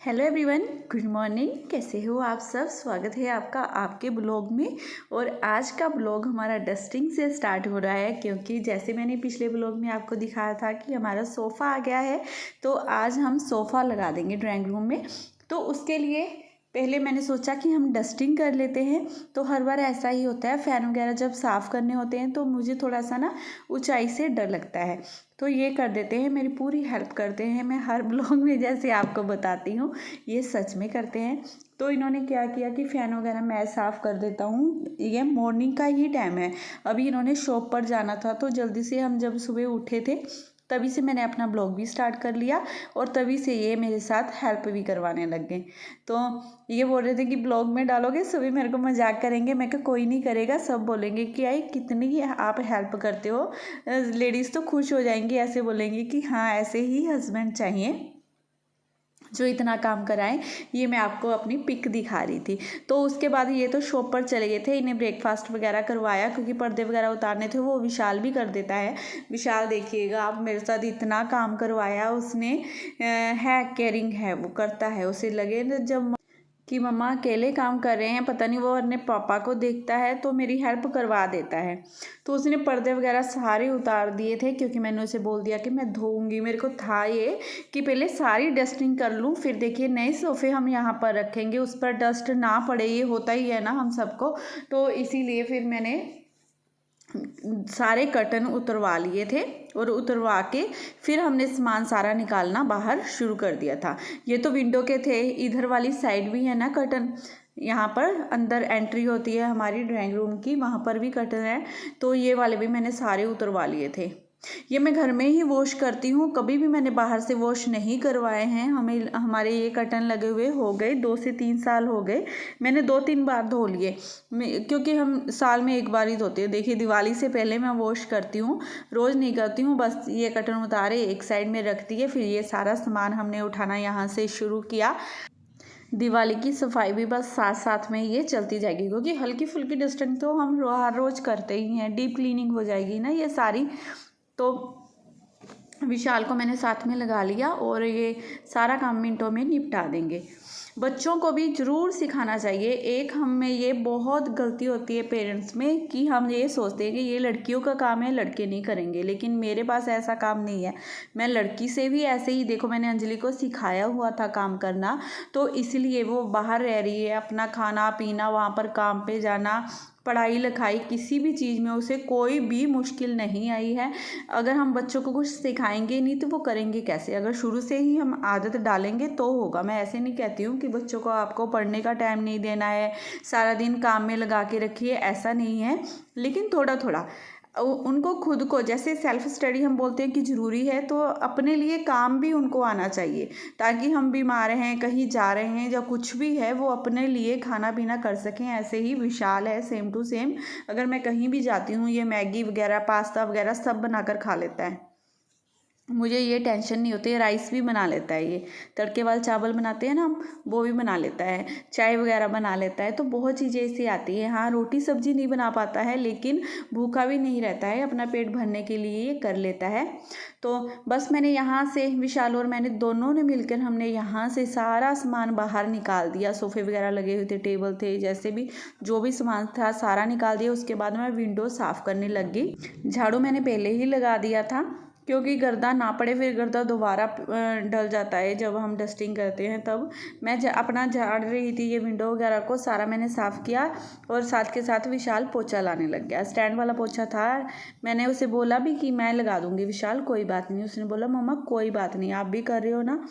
Hello everyone, good morning. कैसे हो आप सब? स्वागत है आपका आपके ब्लॉग में। और आज का ब्लॉग हमारा डस्टिंग से स्टार्ट हो रहा है, क्योंकि जैसे मैंने पिछले ब्लॉग में आपको दिखाया था कि हमारा सोफ़ा आ गया है। तो आज हम सोफ़ा लगा देंगे ड्राइंग रूम में। तो उसके लिए पहले मैंने सोचा कि हम डस्टिंग कर लेते हैं। तो हर बार ऐसा ही होता है, फ़ैन वगैरह जब साफ़ करने होते हैं तो मुझे थोड़ा सा ना ऊंचाई से डर लगता है। तो ये कर देते हैं, मेरी पूरी हेल्प करते हैं। मैं हर ब्लॉग में जैसे आपको बताती हूँ, ये सच में करते हैं। तो इन्होंने क्या किया कि फ़ैन वगैरह मैं साफ़ कर देता हूँ। ये मॉर्निंग का ही टाइम है। अभी इन्होंने शॉप पर जाना था, तो जल्दी से हम जब सुबह उठे थे तभी से मैंने अपना ब्लॉग भी स्टार्ट कर लिया, और तभी से ये मेरे साथ हेल्प भी करवाने लग गए। तो ये बोल रहे थे कि ब्लॉग में डालोगे, सभी मेरे को मजाक करेंगे। मैं कहा कोई नहीं करेगा, सब बोलेंगे कि आई कितनी आप हेल्प करते हो। लेडीज़ तो खुश हो जाएंगी, ऐसे बोलेंगे कि हाँ ऐसे ही हस्बैंड चाहिए जो इतना काम कराएं। ये मैं आपको अपनी पिक दिखा रही थी। तो उसके बाद ये तो शॉप पर चले गए थे, इन्हें ब्रेकफास्ट वगैरह करवाया, क्योंकि पर्दे वगैरह उतारने थे, वो विशाल भी कर देता है। विशाल देखिएगा आप, मेरे साथ इतना काम करवाया उसने। है केयरिंग है, वो करता है। उसे लगे जब कि मम्मा अकेले काम कर रहे हैं, पता नहीं वो अपने पापा को देखता है तो मेरी हेल्प करवा देता है। तो उसने पर्दे वगैरह सारे उतार दिए थे, क्योंकि मैंने उसे बोल दिया कि मैं धोऊंगी। मेरे को था ये कि पहले सारी डस्टिंग कर लूँ, फिर देखिए नए सोफ़े हम यहाँ पर रखेंगे, उस पर डस्ट ना पड़े। ये होता ही है ना हम सबको। तो इसीलिए फिर मैंने सारे कर्टन उतरवा लिए थे, और उतरवा के फिर हमने सामान सारा निकालना बाहर शुरू कर दिया था। ये तो विंडो के थे, इधर वाली साइड भी है ना कर्टन, यहाँ पर अंदर एंट्री होती है हमारी ड्राइंग रूम की, वहाँ पर भी कर्टन है। तो ये वाले भी मैंने सारे उतरवा लिए थे। ये मैं घर में ही वॉश करती हूँ, कभी भी मैंने बाहर से वॉश नहीं करवाए हैं। हमारे ये कर्टन लगे हुए हो गए 2 से 3 साल हो गए। मैंने 2-3 बार धो लिए, क्योंकि हम साल में एक बार ही धोते हैं। देखिए दिवाली से पहले मैं वॉश करती हूँ, रोज़ नहीं करती हूँ। बस ये कर्टन उतारे एक साइड में रख दिए, फिर ये सारा सामान हमने उठाना यहाँ से शुरू किया। दिवाली की सफाई भी बस साथ साथ में ये चलती जाएगी, क्योंकि हल्की फुल्की डस्टिंग तो हम हर रोज़ करते ही हैं। डीप क्लीनिंग हो जाएगी ना ये सारी। तो विशाल को मैंने साथ में लगा लिया, और ये सारा काम मिनटों में निपटा देंगे। बच्चों को भी ज़रूर सिखाना चाहिए। एक हम में ये बहुत गलती होती है पेरेंट्स में, कि हम ये सोचते हैं कि ये लड़कियों का काम है, लड़के नहीं करेंगे। लेकिन मेरे पास ऐसा काम नहीं है। मैं लड़की से भी ऐसे ही, देखो मैंने अंजलि को सिखाया हुआ था काम करना, तो इसलिए वो बाहर रह रही है। अपना खाना पीना, वहाँ पर काम पे जाना, पढ़ाई लिखाई, किसी भी चीज़ में उसे कोई भी मुश्किल नहीं आई है। अगर हम बच्चों को कुछ सिखाएंगे नहीं तो वो करेंगे कैसे? अगर शुरू से ही हम आदत डालेंगे तो होगा। मैं ऐसे नहीं कहती हूँ कि बच्चों को आपको पढ़ने का टाइम नहीं देना है, सारा दिन काम में लगा के रखिए, ऐसा नहीं है। लेकिन थोड़ा थोड़ा उनको खुद को, जैसे सेल्फ स्टडी हम बोलते हैं कि ज़रूरी है, तो अपने लिए काम भी उनको आना चाहिए, ताकि हम बीमार हैं, कहीं जा रहे हैं या कुछ भी है, वो अपने लिए खाना पीना कर सकें। ऐसे ही विशाल है, सेम टू सेम। अगर मैं कहीं भी जाती हूँ, ये मैगी वगैरह पास्ता वगैरह सब बनाकर खा लेता है। मुझे ये टेंशन नहीं होती। राइस भी बना लेता है, ये तड़के वाले चावल बनाते हैं ना हम, वो भी बना लेता है। चाय वगैरह बना लेता है। तो बहुत चीज़ें ऐसी आती हैं। हाँ रोटी सब्जी नहीं बना पाता है, लेकिन भूखा भी नहीं रहता है, अपना पेट भरने के लिए ये कर लेता है। तो बस मैंने यहाँ से, विशाल और मैंने दोनों ने मिलकर हमने यहाँ से सारा सामान बाहर निकाल दिया। सोफ़े वगैरह लगे हुए थे, टेबल थे, जैसे भी जो भी सामान था सारा निकाल दिया। उसके बाद मैं विंडो साफ़ करने लग गई। झाड़ू मैंने पहले ही लगा दिया था, क्योंकि गर्दा ना पड़े, फिर गर्दा दोबारा डल जाता है जब हम डस्टिंग करते हैं। तब मैं अपना झाड़ रही थी, ये विंडो वगैरह को सारा मैंने साफ़ किया, और साथ के साथ विशाल पोछा लाने लग गया। स्टैंड वाला पोछा था, मैंने उसे बोला भी कि मैं लगा दूंगी विशाल, कोई बात नहीं। उसने बोला मम्मा कोई बात नहीं, आप भी कर रहे हो ना,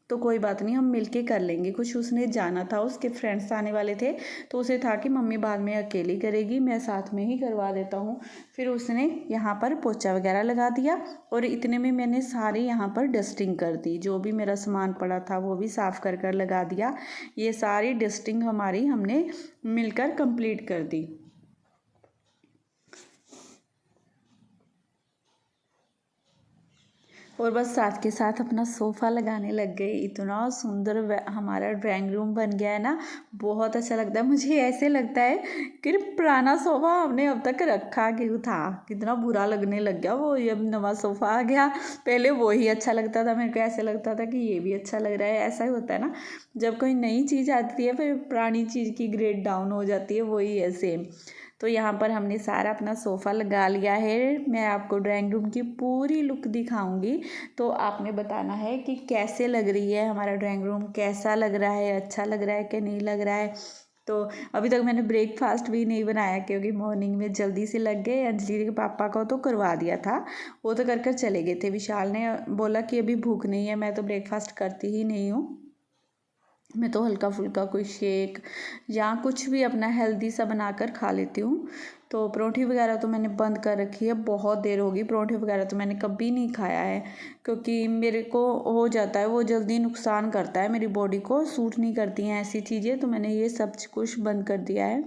तो कोई बात नहीं, हम मिलके कर लेंगे। कुछ उसने जाना था, उसके फ्रेंड्स आने वाले थे, तो उसे था कि मम्मी बाद में अकेली करेगी, मैं साथ में ही करवा देता हूँ। फिर उसने यहाँ पर पोछा वगैरह लगा दिया, और इतने में मैंने सारी यहाँ पर डस्टिंग कर दी। जो भी मेरा सामान पड़ा था वो भी साफ़ कर कर लगा दिया। ये सारी डस्टिंग हमारी हमने मिलकर कंप्लीट कर दी। और बस साथ के साथ अपना सोफ़ा लगाने लग गए। इतना सुंदर हमारा ड्राइंग रूम बन गया है ना, बहुत अच्छा लगता है। मुझे ऐसे लगता है कि पुराना सोफ़ा हमने अब तक रखा क्यों था, कितना बुरा लगने लग गया वो। ये अब नवा सोफ़ा आ गया, पहले वो ही अच्छा लगता था मेरे को। ऐसे लगता था कि ये भी अच्छा लग रहा है। ऐसा ही होता है ना, जब कोई नई चीज़ आती है फिर पुरानी चीज़ की ग्रेड डाउन हो जाती है, वही है सेम। तो यहाँ पर हमने सारा अपना सोफ़ा लगा लिया है। मैं आपको ड्राइंग रूम की पूरी लुक दिखाऊंगी, तो आपने बताना है कि कैसे लग रही है हमारा ड्राइंग रूम, कैसा लग रहा है, अच्छा लग रहा है कि नहीं लग रहा है। तो अभी तक मैंने ब्रेकफास्ट भी नहीं बनाया क्योंकि मॉर्निंग में जल्दी से लग गए। अंजलि के पापा को तो करवा दिया था, वो तो कर चले गए थे। विशाल ने बोला कि अभी भूख नहीं है, मैं तो ब्रेकफास्ट करती ही नहीं हूँ, मैं तो हल्का फुल्का कोई शेक या कुछ भी अपना हेल्दी सा बनाकर खा लेती हूँ। तो परोठी वगैरह तो मैंने बंद कर रखी है, बहुत देर होगी। परोठी वगैरह तो मैंने कभी नहीं खाया है क्योंकि मेरे को हो जाता है, वो जल्दी नुकसान करता है, मेरी बॉडी को सूट नहीं करती हैं ऐसी चीज़ें। तो मैंने ये सब कुछ बंद कर दिया है।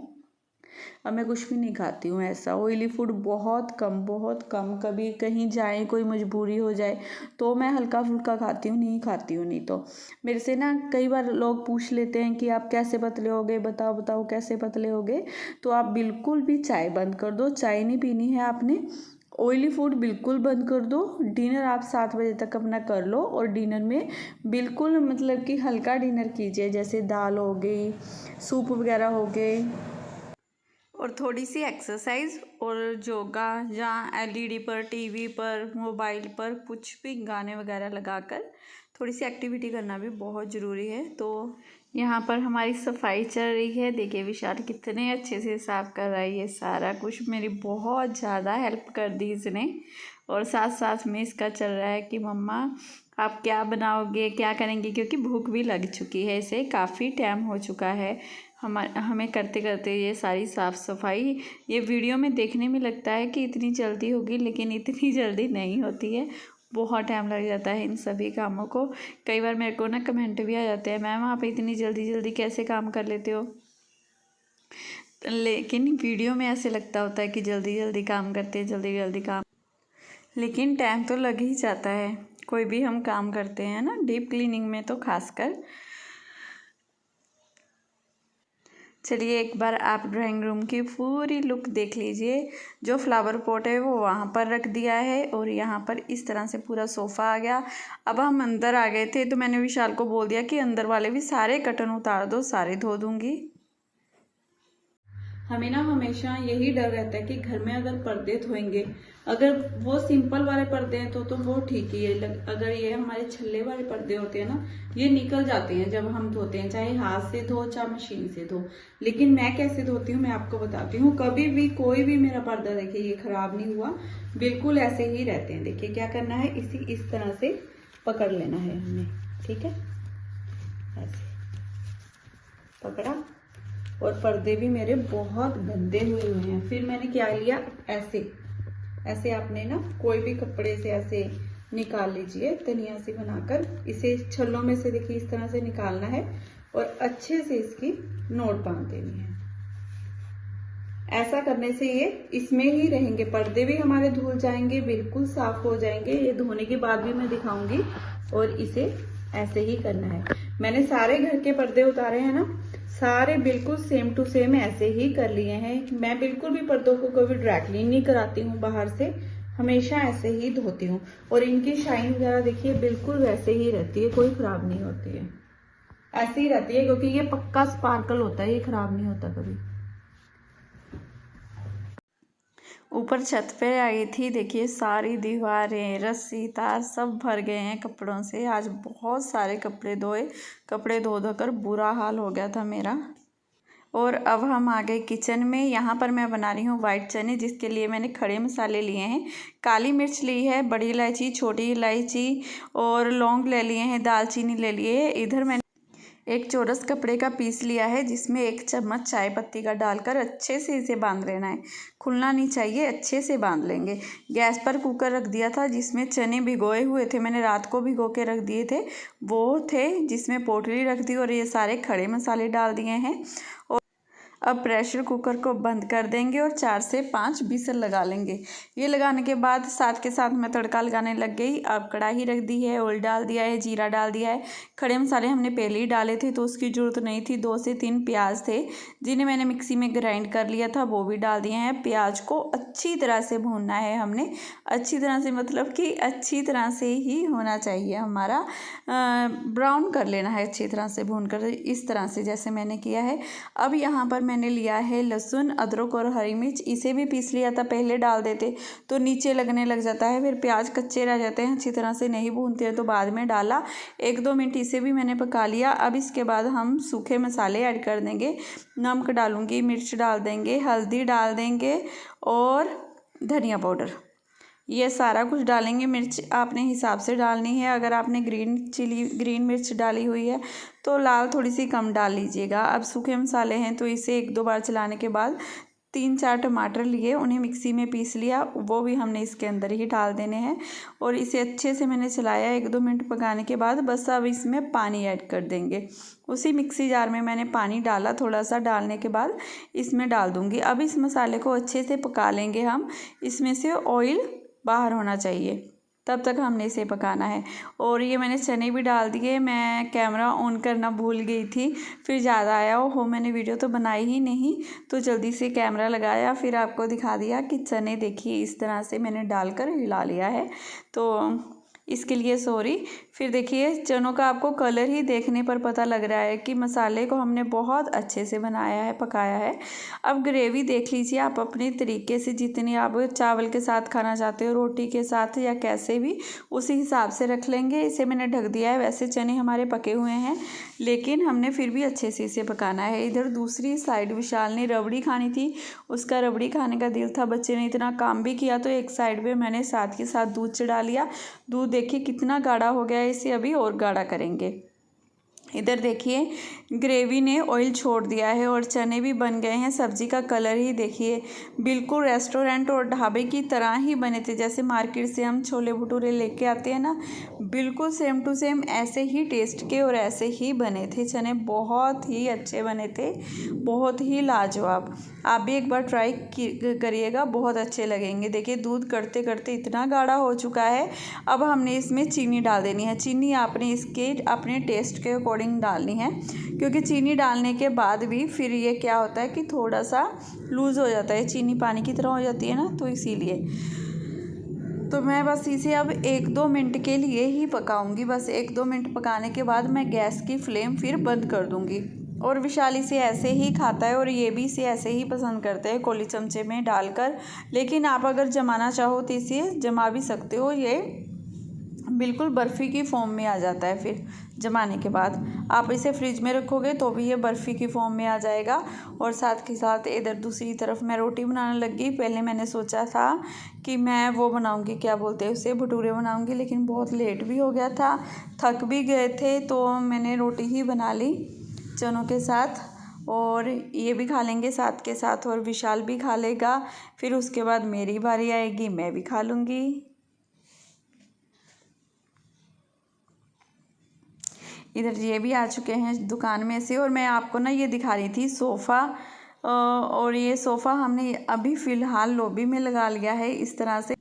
अब मैं कुछ भी नहीं खाती हूँ ऐसा, ऑयली फूड बहुत कम, बहुत कम। कभी कहीं जाएं, कोई मजबूरी हो जाए तो मैं हल्का फुल्का खाती हूँ, नहीं खाती हूँ। नहीं तो मेरे से ना कई बार लोग पूछ लेते हैं कि आप कैसे पतले हो गए, बताओ बताओ कैसे पतले हो गए। तो आप बिल्कुल भी चाय बंद कर दो, चाय नहीं पीनी है आपने। ऑयली फूड बिल्कुल बंद कर दो। डिनर आप 7 बजे तक अपना कर लो, और डिनर में बिल्कुल मतलब कि हल्का डिनर कीजिए, जैसे दाल हो गई, सूप वगैरह हो गए, और थोड़ी सी एक्सरसाइज और योगा, या एलईडी पर, टीवी पर, मोबाइल पर कुछ भी गाने वगैरह लगाकर थोड़ी सी एक्टिविटी करना भी बहुत ज़रूरी है। तो यहाँ पर हमारी सफाई चल रही है। देखिए विशाल कितने अच्छे से साफ़ कर रहा है ये सारा कुछ, मेरी बहुत ज़्यादा हेल्प कर दी इसने। और साथ साथ में इसका चल रहा है कि मम्मा आप क्या बनाओगे, क्या करेंगे, क्योंकि भूख भी लग चुकी है इसे, काफ़ी टाइम हो चुका है हमें करते करते ये सारी साफ़ सफाई। ये वीडियो में देखने में लगता है कि इतनी जल्दी होगी, लेकिन इतनी जल्दी नहीं होती है, बहुत टाइम लग जाता है इन सभी कामों को। कई बार मेरे को ना कमेंट भी आ जाते हैं, मैम आप इतनी जल्दी जल्दी कैसे काम कर लेते हो। लेकिन वीडियो में ऐसे लगता होता है कि जल्दी जल्दी काम करते हैं, जल्दी जल्दी काम, लेकिन टाइम तो लग ही जाता है। कोई भी हम काम करते हैं ना, डीप क्लीनिंग में तो खासकर। चलिए एक बार आप ड्राइंग रूम की पूरी लुक देख लीजिए। जो फ्लावर पॉट है वो वहाँ पर रख दिया है, और यहाँ पर इस तरह से पूरा सोफ़ा आ गया। अब हम अंदर आ गए थे, तो मैंने विशाल को बोल दिया कि अंदर वाले भी सारे कर्टन उतार दो, सारे धो दूँगी। हमें ना हमेशा यही डर रहता है कि घर में अगर पर्दे धोएंगे, अगर वो सिंपल वाले पर्दे हैं तो वो ठीक ही है। अगर ये हमारे छल्ले वाले पर्दे होते हैं ना, ये निकल जाते हैं जब हम धोते हैं, चाहे हाथ से धो चाहे मशीन से धो। लेकिन मैं कैसे धोती हूँ मैं आपको बताती हूँ। कभी भी कोई भी मेरा पर्दा देखिए ये खराब नहीं हुआ, बिल्कुल ऐसे ही रहते हैं। देखिए क्या करना है, इस तरह से पकड़ लेना है हमें, ठीक है, ऐसे पकड़ा। और पर्दे भी मेरे बहुत गंदे हुए हैं। फिर मैंने क्या लिया, ऐसे आपने ना कोई भी कपड़े से ऐसे निकाल लीजिए, तनिया से बनाकर इसे छल्लों में से देखिए इस तरह से निकालना है, और अच्छे से इसकी नोट बांध देनी है। ऐसा करने से ये इसमें ही रहेंगे, पर्दे भी हमारे धुल जाएंगे, बिल्कुल साफ हो जाएंगे। ये धोने के बाद भी मैं दिखाऊंगी। और इसे ऐसे ही करना है। मैंने सारे घर के पर्दे उतारे हैं ना, सारे बिल्कुल सेम टू सेम ऐसे ही कर लिए हैं। मैं बिल्कुल भी पर्दों को कभी ड्राई क्लीन नहीं कराती हूँ बाहर से, हमेशा ऐसे ही धोती हूँ। और इनकी शाइन वगैरह देखिए बिल्कुल वैसे ही रहती है, कोई खराब नहीं होती है, ऐसे ही रहती है, क्योंकि ये पक्का स्पार्कल होता है, ये खराब नहीं होता कभी। ऊपर छत पे आई थी, देखिए सारी दीवारें, रस्सी, तार सब भर गए हैं कपड़ों से। आज बहुत सारे कपड़े धोए, कपड़े धो धोकर बुरा हाल हो गया था मेरा। और अब हम आ गए किचन में। यहाँ पर मैं बना रही हूँ वाइट चने, जिसके लिए मैंने खड़े मसाले लिए हैं। काली मिर्च ली है, बड़ी इलायची, छोटी इलायची, और लौंग ले लिए हैं, दालचीनी ले लिए है। इधर मैंने एक चौरस कपड़े का पीस लिया है, जिसमें 1 चम्मच चाय पत्ती का डालकर अच्छे से इसे बांध लेना है, खुलना नहीं चाहिए, अच्छे से बांध लेंगे। गैस पर कुकर रख दिया था, जिसमें चने भिगोए हुए थे, मैंने रात को भिगो के रख दिए थे, वो थे, जिसमें पोटली रख दी, और ये सारे खड़े मसाले डाल दिए हैं। और अब प्रेशर कुकर को बंद कर देंगे और 4 से 5 विसल लगा लेंगे। ये लगाने के बाद साथ के साथ मैं तड़का लगाने लग गई। अब कढ़ाई रख दी है, ऑयल डाल दिया है, जीरा डाल दिया है। खड़े मसाले हमने पहले ही डाले थे तो उसकी ज़रूरत नहीं थी। 2 से 3 प्याज थे जिन्हें मैंने मिक्सी में ग्राइंड कर लिया था, वो भी डाल दिए हैं। प्याज को अच्छी तरह से भूनना है हमने, अच्छी तरह से मतलब कि अच्छी तरह से ही होना चाहिए हमारा, ब्राउन कर लेना है अच्छी तरह से भून कर, इस तरह से जैसे मैंने किया है। अब यहाँ पर मैंने लिया है लहसुन, अदरक और हरी मिर्च। इसे भी पीस लिया था, पहले डाल देते तो नीचे लगने लग जाता है, फिर प्याज कच्चे रह जाते हैं, अच्छी तरह से नहीं भूनते हैं तो बाद में डाला। 1-2 मिनट इसे भी मैंने पका लिया। अब इसके बाद हम सूखे मसाले ऐड कर देंगे। नमक डालूंगी, मिर्च डाल देंगे, हल्दी डाल देंगे और धनिया पाउडर, ये सारा कुछ डालेंगे। मिर्च आपने हिसाब से डालनी है। अगर आपने ग्रीन मिर्च डाली हुई है तो लाल थोड़ी सी कम डाल लीजिएगा। अब सूखे मसाले हैं तो इसे 1-2 बार चलाने के बाद 3-4 टमाटर लिए, उन्हें मिक्सी में पीस लिया, वो भी हमने इसके अंदर ही डाल देने हैं और इसे अच्छे से मैंने चलाया। 1-2 मिनट पकाने के बाद बस अब इसमें पानी ऐड कर देंगे। उसी मिक्सी जार में मैंने पानी डाला, थोड़ा सा डालने के बाद इसमें डाल दूँगी। अब इस मसाले को अच्छे से पका लेंगे हम, इसमें से ऑयल बाहर होना चाहिए, तब तक हमने इसे पकाना है। और ये मैंने चने भी डाल दिए। मैं कैमरा ऑन करना भूल गई थी, फिर ज़्यादा आया हो, मैंने वीडियो तो बनाई ही नहीं तो जल्दी से कैमरा लगाया, फिर आपको दिखा दिया कि चने देखिए इस तरह से मैंने डालकर हिला लिया है, तो इसके लिए सॉरी। फिर देखिए चनों का आपको कलर ही देखने पर पता लग रहा है कि मसाले को हमने बहुत अच्छे से बनाया है, पकाया है। अब ग्रेवी देख लीजिए आप अपने तरीके से, जितनी आप चावल के साथ खाना चाहते हो, रोटी के साथ या कैसे भी, उसी हिसाब से रख लेंगे। इसे मैंने ढक दिया है। वैसे चने हमारे पके हुए हैं लेकिन हमने फिर भी अच्छे से इसे पकाना है। इधर दूसरी साइड विशाल ने रबड़ी खानी थी, उसका रबड़ी खाने का दिल था। बच्चे ने इतना काम भी किया तो एक साइड पे मैंने साथ के साथ दूध चढ़ा लिया। दूध देखिए कितना गाढ़ा हो गया है, इसे अभी और गाढ़ा करेंगे। इधर देखिए ग्रेवी ने ऑयल छोड़ दिया है और चने भी बन गए हैं। सब्जी का कलर ही देखिए बिल्कुल रेस्टोरेंट और ढाबे की तरह ही बने थे, जैसे मार्केट से हम छोले भटूरे लेके आते हैं ना, बिल्कुल सेम टू सेम ऐसे ही टेस्ट के और ऐसे ही बने थे। चने बहुत ही अच्छे बने थे, बहुत ही लाजवाब। आप भी एक बार ट्राई करिएगा, बहुत अच्छे लगेंगे। देखिए दूध करते करते इतना गाढ़ा हो चुका है। अब हमने इसमें चीनी डाल देनी है। चीनी आपने इसके अपने टेस्ट के अकॉर्डिंग डालनी है, क्योंकि चीनी डालने के बाद भी फिर ये क्या होता है कि थोड़ा सा लूज़ हो जाता है, चीनी पानी की तरह हो जाती है ना, तो इसीलिए। तो मैं बस इसे अब 1-2 मिनट के लिए ही पकाऊंगी। बस 1-2 मिनट पकाने के बाद मैं गैस की फ्लेम फिर बंद कर दूंगी। और विशाल इसे ऐसे ही खाता है और ये भी इसे ऐसे ही पसंद करते हैं, कोली चमचे में डालकर। लेकिन आप अगर जमाना चाहो तो इसे जमा भी सकते हो, ये बिल्कुल बर्फ़ी की फॉर्म में आ जाता है। फिर जमाने के बाद आप इसे फ्रिज में रखोगे तो भी ये बर्फ़ी की फॉर्म में आ जाएगा। और साथ के साथ इधर दूसरी तरफ मैं रोटी बनाने लग गई। पहले मैंने सोचा था कि मैं वो बनाऊंगी, क्या बोलते हैं उसे, भटूरे बनाऊंगी, लेकिन बहुत लेट भी हो गया था, थक भी गए थे, तो मैंने रोटी ही बना ली चनों के साथ। और ये भी खा लेंगे साथ के साथ और विशाल भी खा लेगा। फिर उसके बाद मेरी बारी आएगी, मैं भी खा लूँगी। इधर ये भी आ चुके हैं दुकान में से। और मैं आपको ना ये दिखा रही थी सोफ़ा, और ये सोफ़ा हमने अभी फ़िलहाल लॉबी में लगा लिया है इस तरह से।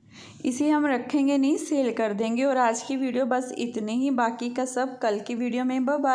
इसे हम रखेंगे नहीं, सेल कर देंगे। और आज की वीडियो बस इतनी ही, बाकी का सब कल की वीडियो में। Bye bye.